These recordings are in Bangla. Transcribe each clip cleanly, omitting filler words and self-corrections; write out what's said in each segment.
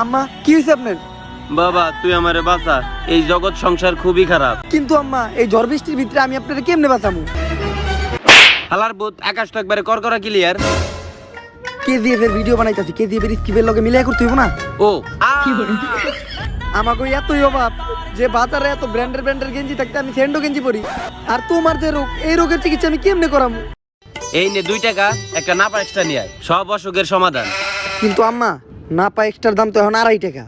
আম্মা কি হয়েছে আপনার? বাবা তুই আমারে বাঁচা, এই জগৎ সংসার খুবই খারাপ। কিন্তু আম্মা এই ঝড় বৃষ্টির ভিতরে আমি আপনারা কেমনে বাঁচামু? হালার বুত, আকাশ তো একবারে করকরা ক্লিয়ার। কেজিএফ এর ভিডিও বানাইতাছি, কেজিএফ এর স্ক্রিপ্টের লগে মিলাই করতে হইব না? ও আমাকে এতই অভাব যে বাজারে এত ব্র্যান্ডের গেঞ্জি থাকতে আমি স্যান্ডো গেঞ্জি পরি। আর তোমার যে রোগ, এই রোগের চিকিৎসা আমি কেমনে করামু? এই নে 2 টাকা, একটা নাপা এক্সট্রা নিয়ে আয়, সব অসুখের সমাধান। কিন্তু আম্মা না পা এক্সট্রার দাম তো এখন 2.5 টাকা।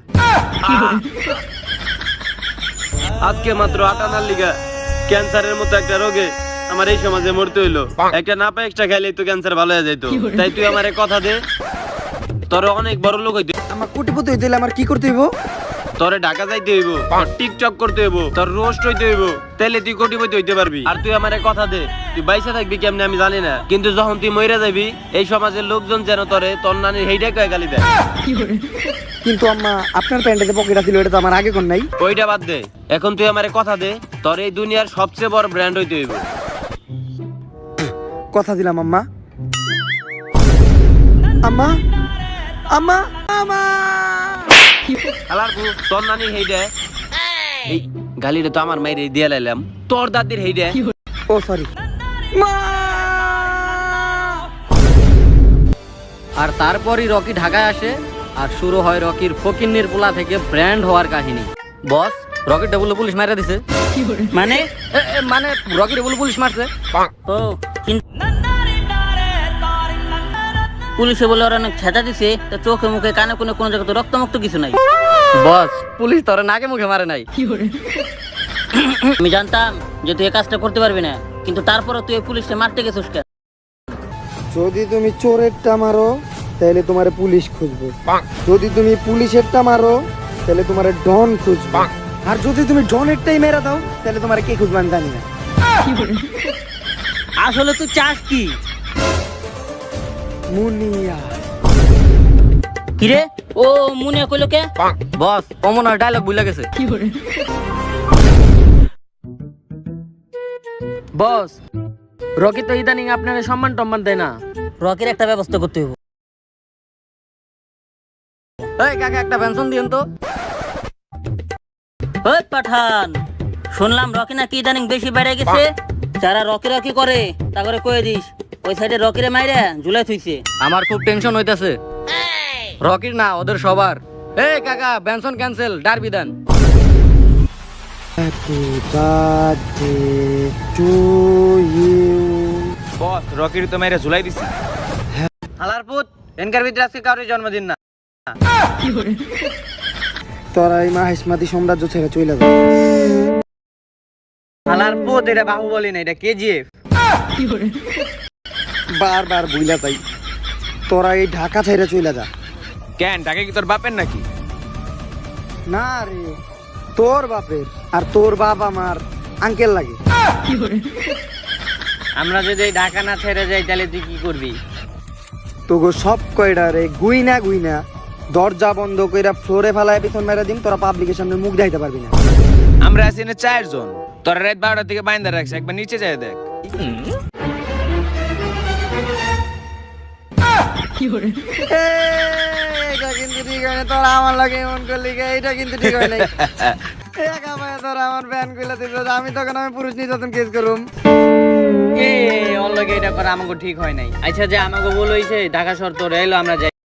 আজকে মাত্র 8 আনার লিগা ক্যান্সারের মতো একটা রোগে আমার এই সমাজে মরতে হইলো। একটা নাপা এক্সট্রা খাইলেই তো ক্যান্সার ভালো হয়ে যাইতো। তাই তুই আমারে কথা দে, তোর অনেক বড় লোক হইতে। আমার কোটিপতি হইতে হলে আমার কি করতে হইব? তোরে ঢাকা যাইতে হইব, তোর টিকটক করতে হইব, তোর রোস্ট হইতে হইব, তাইলে তুই কোটিপতি হইতে পারবি। আর তুই আমারে কথা দে, তুই বাইসা থাকবি কেমনে আমি জানি না, কিন্তু যখন তুই মইরা যাবি এই সমাজের লোকজন যেন তোরে তোর নানির হেইডা কয়ে গালি দেয়। কিন্তু আম্মা আপনার প্যান্টে যে পকেট আছিল এটা তো আমার আগে কোন নাই। ওইটা বাদ দে, এখন তুই আমারে কথা দে, তোর এই দুনিয়ার সবচেয়ে বড় ব্র্যান্ড হইতে হইব। কথা দিলাম আম্মা। আম্মা আম্মা আম্মা হালার বউ, তোর নানির হেইডা, এই গালিটা তো আমার মাইরে দিয়া লাইলাম, তোর দাদির হেইডা। ও সরি মা। আর তারপরই রকি ঢাকায় আসে আর শুরু হয় রকির ফকিন্নির পোলা থেকে ব্র্যান্ড হওয়ার কাহিনী। বস, রকির ডাবল পুলিশ মারা দিছে। মানে মানে রকি ডাবল পুলিশ মারছে। ও কিন্তু পুলিশে বলে ওরা অনেক ছেঁচা দিছে, তো চোখে মুখে কানে কোনে কোনো জায়গায় তো রক্তমুক্ত কিছু নাই। বস, পুলিশ তোরা নাকে মুখে মারে নাই। আমি জানতাম যে তুই এই কাজটা করতে পারবি না, কিন্তু তারপরে তুই পুলিশে মারতে গেছিস কেন? যদি তুমি চোরেরটা মারো তাহলে তোমারে পুলিশ খুঁজবে, যদি তুমি পুলিশেরটা মারো তাহলে তোমারে ডন খুঁজবে, আর যদি তুমি ডনেরটাই মেরে দাও তাহলে তোমারে কে খুঁজবে আমি জানি না। আসলে তুই চাস কি? মুনিয়া। কিরে ও মুনিয়া কইলো কে? বস, অমনার ডায়লগ ভুলে গেছে। বস, রকি তো ইদানিং আপনার সম্মান টম্মান দেয় না। রকির একটা ব্যবস্থা করতে হবে। এই কাকা, একটা পেনশন দিন তো। ওই পাঠান, শুনলাম রকি নাকি ইদানিং বেশি বেড়ে গেছে। যারা রকি রকি করে তা করে কয়ে দিস ওই সাইডে রকিরে মাইরে ঝুলাই থুইছে। আমার খুব টেনশন হইতাছে। রকির না, ওদের সবার। এই কাকা, পেনশন ক্যান্সেল, ডারবি দেন। Happy birthday to you. Boss, রকির তো মেরে ঝুলাই দিছি। হালার পুত, এনকার ভিতরে আজকে কারোর জন্মদিন না। তোরা এই মাহেশমাতি সাম্রাজ্য ছেড়ে চলে যাবে। হালার পুত, এটা বাহুবলী না, এটা কেজিএফ। বারবার বুইলা তাই তোরা এই ঢাকা ছেড়ে চলে যা। কেন, ঢাকা কি তোর বাপের নাকি? না রে, তোর বাপের, আর তোর বাপ আমার আঙ্কেল লাগে। আমরা যদি ঢাকা না ছেড়ে যাই তাহলে তুই কি করবি? তোগো সব কয়টা রে গুইনা দরজা বন্ধ কইরা ফ্লোরে ফেলায় পিছন মেরা দিম, তোরা পাবলিকের সামনে মুখ দেখাইতে পারবি না। আমরা আছি না 4 জন, তোরা রাত 12টার দিকে বাইন্দা রাখছে, একবার নিচে যায় দেখ। এটা কিন্তু ঠিক হয় না, তোরা আমার লাগে এমন করলি কে? এটা কিন্তু ঠিক হয় নাই। একা ভাই তোরা আমার ব্যান কইলা দিল, আমি তখন আমি পুরুষ নির্যাতন কেস করুম। এ অল্লগে এটা করা আমাকে ঠিক হয় নাই। আচ্ছা, যে আমাকে বলইছে ঢাকা শহর তো এলো, আমরা যাই।